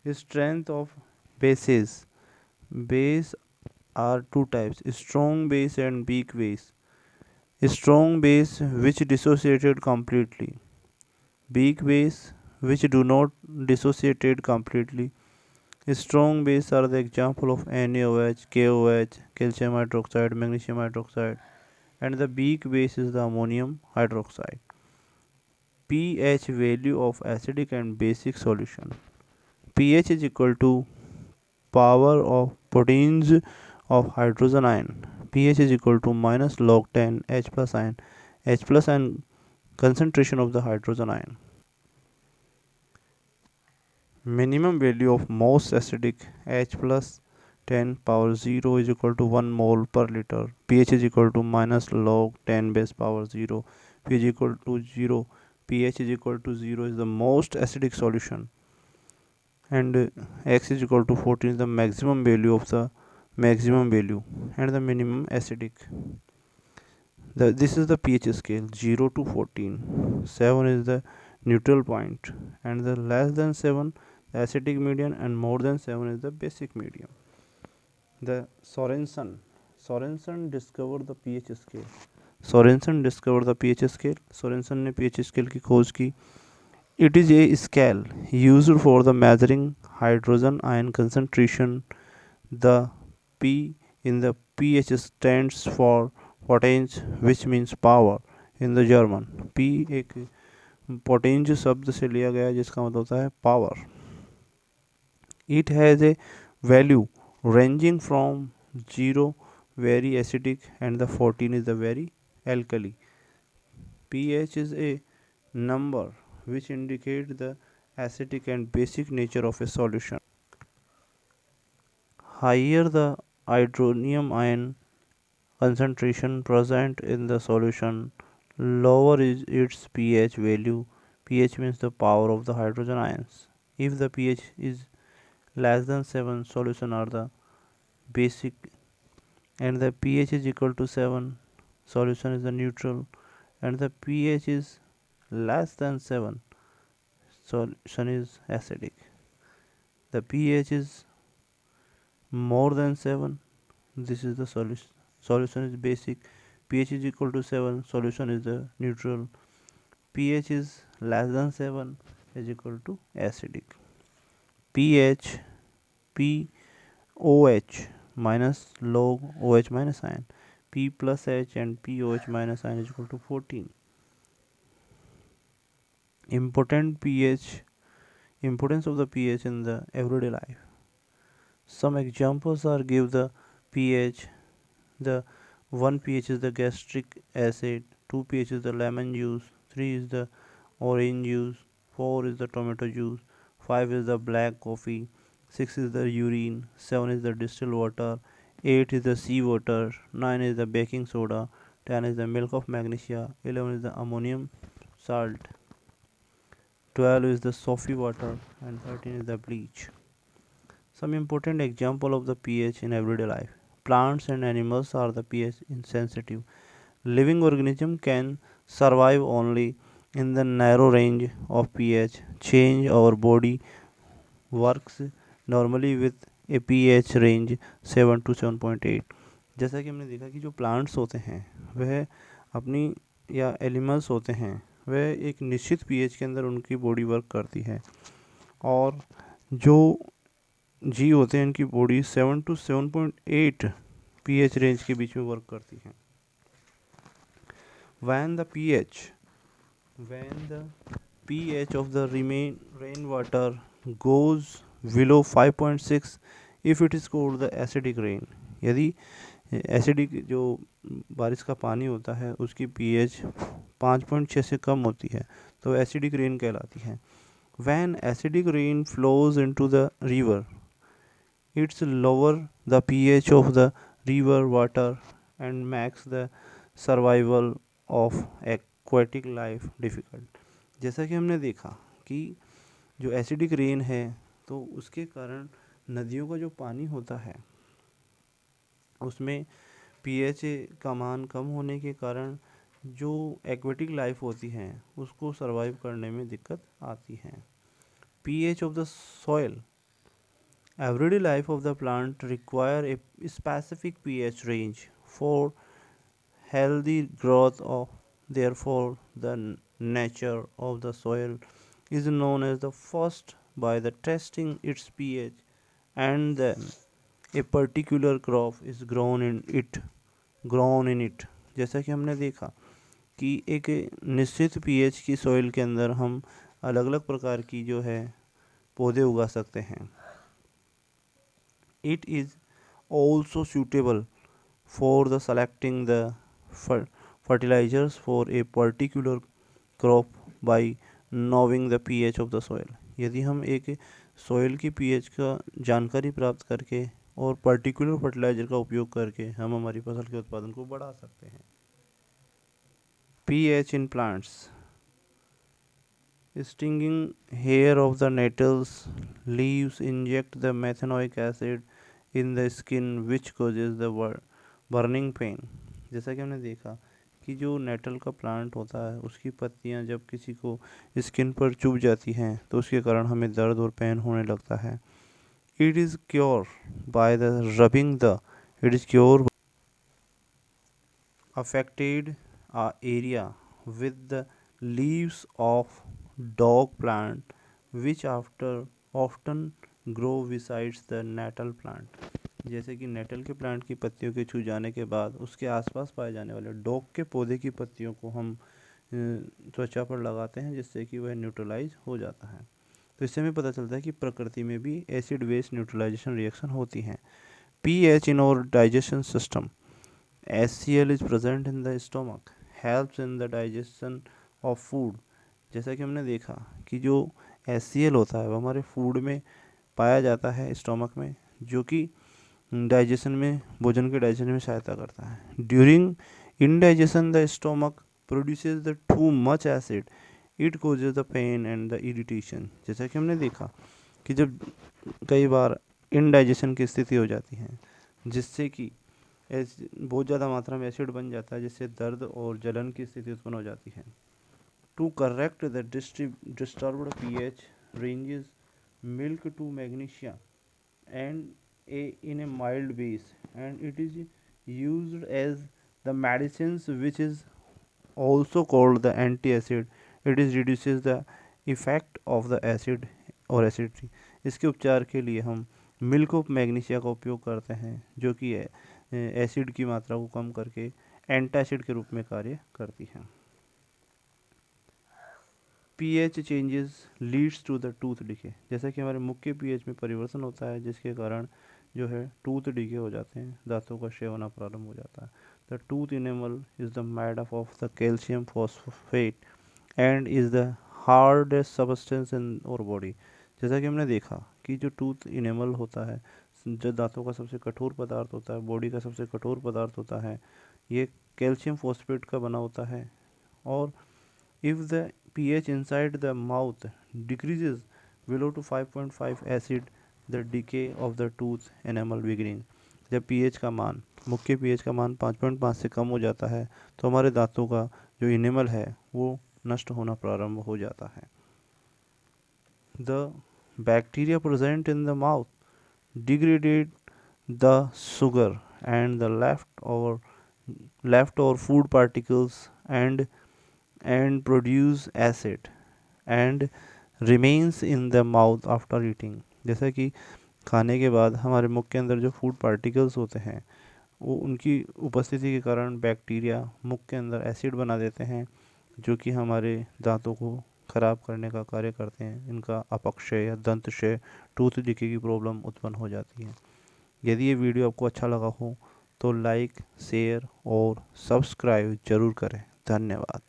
Strength of bases. Base are two types: strong base and weak base. Strong base which dissociated completely. Weak base which do not dissociated completely. Strong base are the example of NaOH, KOH, calcium hydroxide, magnesium hydroxide, and the weak base is the ammonium hydroxide. pH value of acidic and basic solution. pH is equal to power of proteins of hydrogen ion. pH is equal to minus log 10 H plus ion. H plus ion concentration of the hydrogen ion. Minimum value of most acidic H plus 10 power 0 is equal to 1 mole per liter. pH is equal to minus log 10 base power 0. pH equal to 0. pH is equal to 0 is the most acidic solution, and x is equal to 14 is the maximum value of the maximum value and the minimum acidic. This is the pH scale 0 to 14. 7 is the neutral point, and the less than 7 the acidic medium, and more than 7 is the basic medium. The Sorensen discovered the pH scale. Sorensen ने pH scale की खोज की. It is a scale used for the measuring hydrogen ion concentration. The P in the pH stands for potence, which means power in the German. P एक पोटेंज शब्द से लिया गया जिसका मतलब होता है power. It has a value ranging from 0 very acidic and the 14 is the very alkali. pH is a number which indicate the acidic and basic nature of a solution. Higher the hydronium ion concentration present in the solution, lower is its pH value. pH means the power of the hydrogen ions. If the pH is less than 7, solution are the basic, and the pH is equal to 7, solution is the neutral, and the pH is less than 7, solution is acidic. The pH is more than 7, this is the solution is basic. pH is equal to 7, solution is the neutral. pH is less than 7 is equal to acidic. pH POH minus log OH minus ion. P plus H and POH minus ion is equal to 14. Importance of the pH in the everyday life. Some examples are give the pH. The 1 pH is the gastric acid, 2 pH is the lemon juice, 3 is the orange juice, 4 is the tomato juice, 5 is the black coffee, 6 is the urine, 7 is the distilled water, 8 is the sea water, 9 is the baking soda, 10 is the milk of magnesia, 11 is the ammonium salt, 12 is the Sophie water, and 13 is the bleach. Some important example of the pH in everyday life. Plants and animals are the pH insensitive. Living organism can survive only in the narrow range of pH. Change our body works normally with a pH range 7 to 7.8. जैसा कि हमने देखा कि जो plants होते हैं वह अपनी या एनिमल्स होते हैं वह एक निश्चित पीएच के अंदर उनकी बॉडी वर्क करती है, और जो जी होते हैं इनकी बॉडी 7 टू 7.8 पीएच रेंज के बीच में वर्क करती है. when the pH when the pH of the rainwater goes below 5.6, if it is called the acidic rain. यदि एसिडिक जो बारिश का पानी होता है उसकी पीएच 5.6 से कम होती है तो एसिडिक रेन कहलाती है. when acidic rain flows into the river, it's lower the pH of the river water and makes the survival of aquatic life difficult. जैसा कि हमने देखा कि जो एसिडिक रेन है तो उसके कारण नदियों का जो पानी होता है उसमें पीएच का मान कम होने के कारण जो एक्वेटिक लाइफ होती है उसको सरवाइव करने में दिक्कत आती है. PH of the soil Everyday life of the plant require a specific pH range for healthy growth of. Therefore the nature of the soil is known as the first by the testing its pH, and then a particular crop is grown in it। जैसा कि हमने देखा कि एक निश्चित pH की soil के अंदर हम अलग अलग प्रकार की जो है पौधे उगा सकते हैं। It is also suitable for the selecting the fertilizers for a particular crop by knowing the pH of the soil। यदि हम एक सॉइल की पीएच का जानकारी प्राप्त करके और पर्टिकुलर फर्टिलाइजर का उपयोग करके हम हमारी फसल के उत्पादन को बढ़ा सकते हैं। pH in plants। Stinging hair of the nettles leaves inject the methanoic acid in the skin which causes the burning pain। जैसा कि हमने देखा कि जो नेटल का प्लांट होता है उसकी पत्तियां जब किसी को स्किन पर चुभ जाती हैं तो उसके कारण हमें दर्द और पेन होने लगता है। It is cure by the rubbing the it is cure affected area with the leaves of dog plant which after often grow besides the nettle plant। जैसे कि नेटल के प्लांट की पत्तियों के छू जाने के बाद उसके आसपास पाए जाने वाले डॉग के पौधे की पत्तियों को हम त्वचा पर लगाते हैं जिससे कि वह न्यूट्रलाइज हो जाता है। तो इससे हमें पता चलता है कि प्रकृति में भी एसिड बेस न्यूट्रलाइजेशन रिएक्शन होती हैं। पीएच इन और digestion system. HCl is present in the stomach, helps in the digestion of food। जैसा कि हमने देखा कि जो HCl होता है वो हमारे फूड में पाया जाता है स्टोमक में, जो कि डाइजेशन में भोजन के डाइजेशन में सहायता करता है। During indigestion the stomach produces the too much acid, it causes the pain and the irritation. जैसा कि हमने देखा कि जब कई बार इनडाइजेशन की स्थिति हो जाती है जिससे कि बहुत ज़्यादा मात्रा में एसिड बन जाता है जिससे दर्द और जलन की स्थिति उत्पन्न हो जाती है। To correct the disturbed pH ranges milk to magnesia and in a mild base and it is used as the medicines which is also called the antacid। it is reduces the effect of the acid और acidity। इसके उपचार के लिए हम milk of magnesia का उपयोग करते हैं जो कि एसिड की मात्रा को कम करके एंटासिड के रूप में कार्य करती है। PH changes leads to the tooth decay. जैसा कि हमारे मुख के पीएच में परिवर्तन होता है जिसके कारण जो है टूथ डिके हो जाते हैं, दांतों का क्षय होना प्रारंभ हो जाता है। The tooth enamel is the made up of the calcium phosphate and is the hardest substance in our body. जैसा कि हमने देखा कि जो टूथ इनेमल होता है, जो दांतों का सबसे कठोर पदार्थ होता है, बॉडी का सबसे कठोर पदार्थ होता है, ये कैल्शियम फॉस्फेट का बना होता है। और if the pH inside the mouth decreases below to 5.5 acid the decay of the tooth enamel beginning। जब pH का मान मुख के pH का मान 5.5 से कम हो जाता है तो हमारे दांतों का जो इनेमल है वो नष्ट होना प्रारंभ हो जाता है। The bacteria present in the mouth degraded the sugar and the leftover food particles and produce acid and remains in the mouth after eating। जैसा कि खाने के बाद हमारे मुख के अंदर जो फूड पार्टिकल्स होते हैं वो उनकी उपस्थिति के कारण बैक्टीरिया मुख के अंदर एसिड बना देते हैं जो कि हमारे दांतों को ख़राब करने का कार्य करते हैं। इनका अपक्षय या दंतक्षय टूथ डिके की प्रॉब्लम उत्पन्न हो जाती है। यदि ये वीडियो आपको अच्छा लगा हो तो लाइक, शेयर और सब्सक्राइब ज़रूर करें। धन्यवाद।